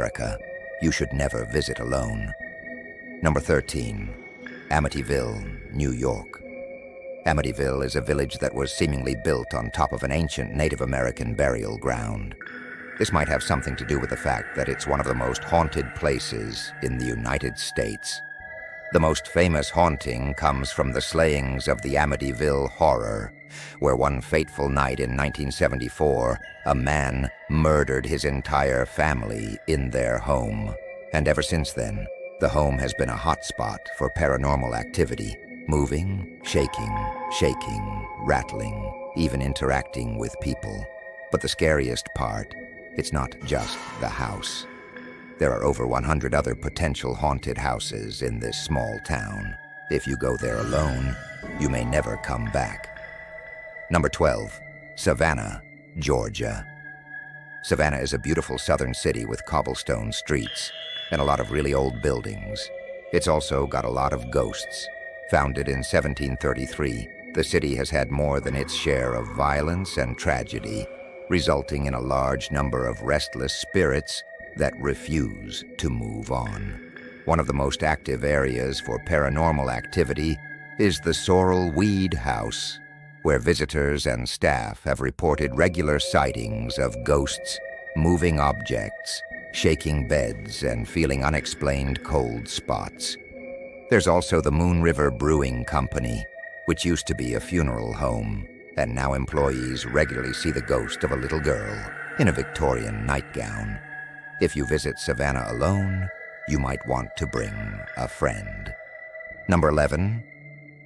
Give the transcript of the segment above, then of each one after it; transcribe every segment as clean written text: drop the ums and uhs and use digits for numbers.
America, you should never visit alone. Number 13. Amityville, New York. Amityville is a village that was seemingly built on top of an ancient Native American burial ground. This might have something to do with the fact that it's one of the most haunted places in the United States. The most famous haunting comes from the slayings of the Amityville Horror, where one fateful night in 1974, a man murdered his entire family in their home. And ever since then, the home has been a hotspot for paranormal activity, moving, shaking, rattling, even interacting with people. But the scariest part, it's not just the house. There are over 100 other potential haunted houses in this small town. If you go there alone, you may never come back. Number 12. Savannah, Georgia. Savannah is a beautiful southern city with cobblestone streets and a lot of really old buildings. It's also got a lot of ghosts. Founded in 1733, the city has had more than its share of violence and tragedy, resulting in a large number of restless spirits that refuse to move on. One of the most active areas for paranormal activity is the Sorrel Weed House, where visitors and staff have reported regular sightings of ghosts, moving objects, shaking beds, and feeling unexplained cold spots. There's also the Moon River Brewing Company, which used to be a funeral home, and now employees regularly see the ghost of a little girl in a Victorian nightgown. If you visit Savannah alone, you might want to bring a friend. Number 11.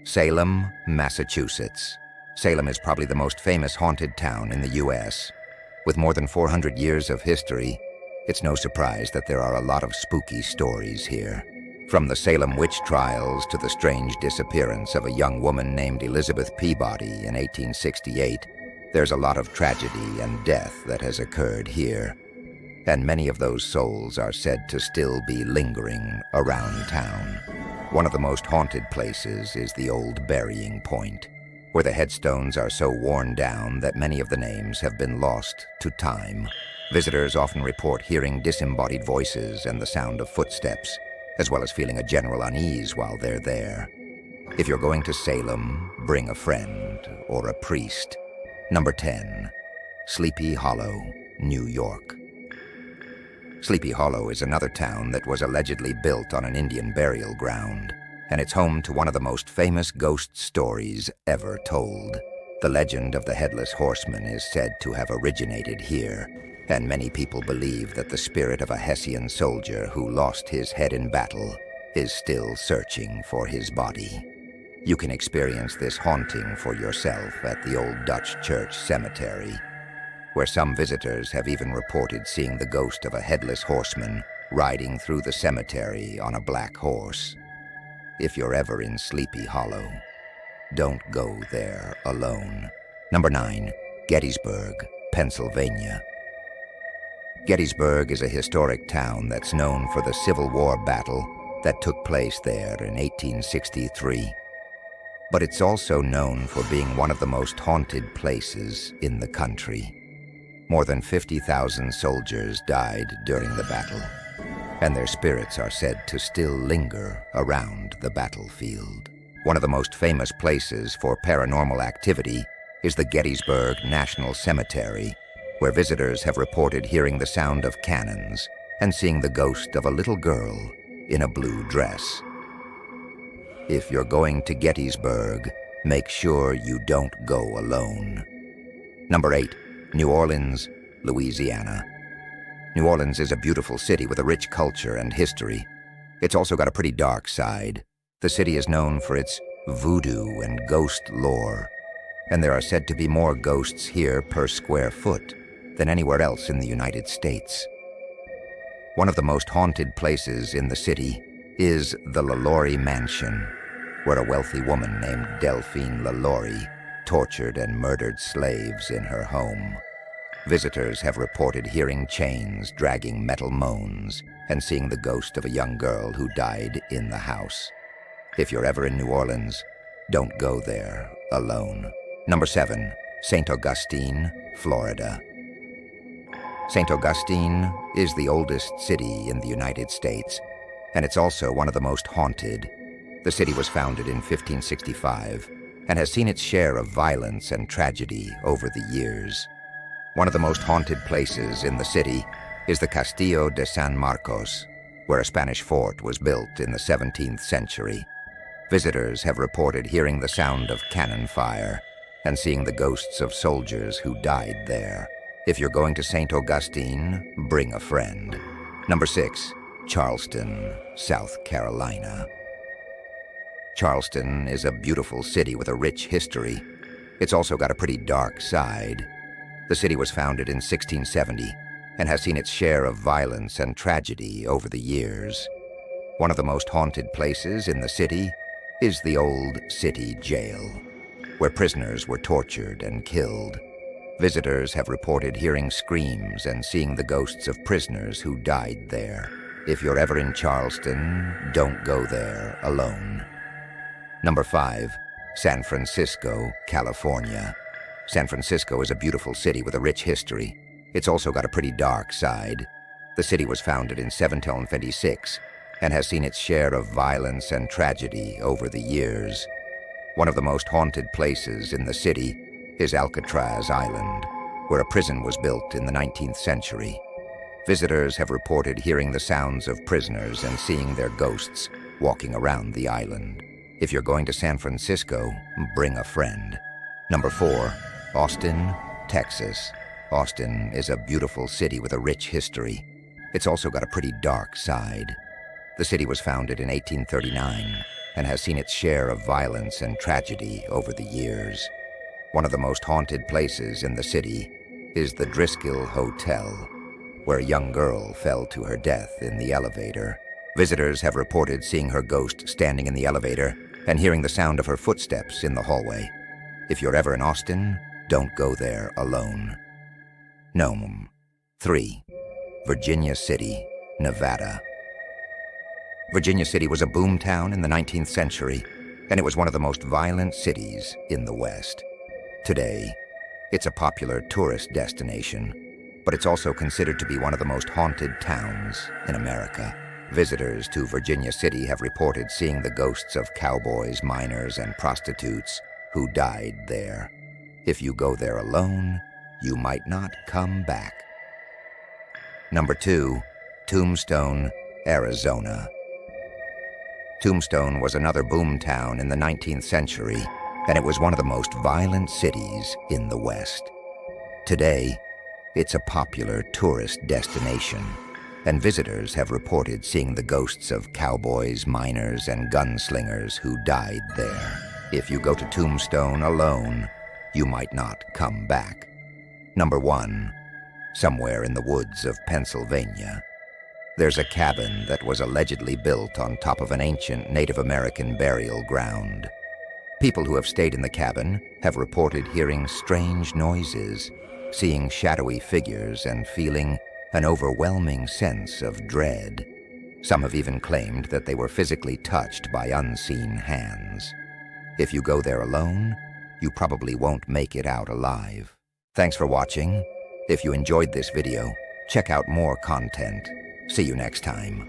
Salem, Massachusetts. Salem is probably the most famous haunted town in the U.S. With more than 400 years of history, it's no surprise that there are a lot of spooky stories here. From the Salem witch trials to the strange disappearance of a young woman named Elizabeth Peabody in 1868, there's a lot of tragedy and death that has occurred here. And many of those souls are said to still be lingering around town. One of the most haunted places is the old burying point, where the headstones are so worn down that many of the names have been lost to time. Visitors often report hearing disembodied voices and the sound of footsteps, as well as feeling a general unease while they're there. If you're going to Salem, bring a friend or a priest. Number 10. Sleepy Hollow, New York. Sleepy Hollow is another town that was allegedly built on an Indian burial ground, and it's home to one of the most famous ghost stories ever told. The legend of the Headless Horseman is said to have originated here, and many people believe that the spirit of a Hessian soldier who lost his head in battle is still searching for his body. You can experience this haunting for yourself at the Old Dutch Church Cemetery, where some visitors have even reported seeing the ghost of a headless horseman riding through the cemetery on a black horse. If you're ever in Sleepy Hollow, don't go there alone. Number 9. Gettysburg, Pennsylvania. Gettysburg is a historic town that's known for the Civil War battle that took place there in 1863. But it's also known for being one of the most haunted places in the country. More than 50,000 soldiers died during the battle, and their spirits are said to still linger around the battlefield. One of the most famous places for paranormal activity is the Gettysburg National Cemetery, where visitors have reported hearing the sound of cannons and seeing the ghost of a little girl in a blue dress. If you're going to Gettysburg, make sure you don't go alone. Number 8. New Orleans, Louisiana. New Orleans is a beautiful city with a rich culture and history. It's also got a pretty dark side. The city is known for its voodoo and ghost lore, and there are said to be more ghosts here per square foot than anywhere else in the United States. One of the most haunted places in the city is the LaLaurie Mansion, where a wealthy woman named Delphine LaLaurie tortured and murdered slaves in her home. Visitors have reported hearing chains dragging metal moans and seeing the ghost of a young girl who died in the house. If you're ever in New Orleans, don't go there alone. Number 7. St. Augustine, Florida. St. Augustine is the oldest city in the United States, and it's also one of the most haunted. The city was founded in 1565 and has seen its share of violence and tragedy over the years. One of the most haunted places in the city is the Castillo de San Marcos, where a Spanish fort was built in the 17th century. Visitors have reported hearing the sound of cannon fire and seeing the ghosts of soldiers who died there. If you're going to St. Augustine, bring a friend. Number 6, Charleston, South Carolina. Charleston is a beautiful city with a rich history. It's also got a pretty dark side. The city was founded in 1670 and has seen its share of violence and tragedy over the years. One of the most haunted places in the city is the old city jail, where prisoners were tortured and killed. Visitors have reported hearing screams and seeing the ghosts of prisoners who died there. If you're ever in Charleston, don't go there alone. Number 5, San Francisco, California. San Francisco is a beautiful city with a rich history. It's also got a pretty dark side. The city was founded in 1726 and has seen its share of violence and tragedy over the years. One of the most haunted places in the city is Alcatraz Island, where a prison was built in the 19th century. Visitors have reported hearing the sounds of prisoners and seeing their ghosts walking around the island. If you're going to San Francisco, bring a friend. Number 4, Austin, Texas. Austin is a beautiful city with a rich history. It's also got a pretty dark side. The city was founded in 1839 and has seen its share of violence and tragedy over the years. One of the most haunted places in the city is the Driskill Hotel, where a young girl fell to her death in the elevator. Visitors have reported seeing her ghost standing in the elevator and hearing the sound of her footsteps in the hallway. If you're ever in Austin, don't go there alone. Number 3, Virginia City, Nevada. Virginia City was a boom town in the 19th century, and it was one of the most violent cities in the West. Today, it's a popular tourist destination, but it's also considered to be one of the most haunted towns in America. Visitors to Virginia City have reported seeing the ghosts of cowboys, miners, and prostitutes who died there. If you go there alone, you might not come back. Number 2, Tombstone, Arizona. Tombstone was another boom town in the 19th century, and it was one of the most violent cities in the West. Today, it's a popular tourist destination, and visitors have reported seeing the ghosts of cowboys, miners, and gunslingers who died there. If you go to Tombstone alone, you might not come back. Number 1, somewhere in the woods of Pennsylvania. There's a cabin that was allegedly built on top of an ancient Native American burial ground. People who have stayed in the cabin have reported hearing strange noises, seeing shadowy figures, and feeling an overwhelming sense of dread. Some have even claimed that they were physically touched by unseen hands. If you go there alone, you probably won't make it out alive. Thanks for watching. If you enjoyed this video, check out more content. See you next time.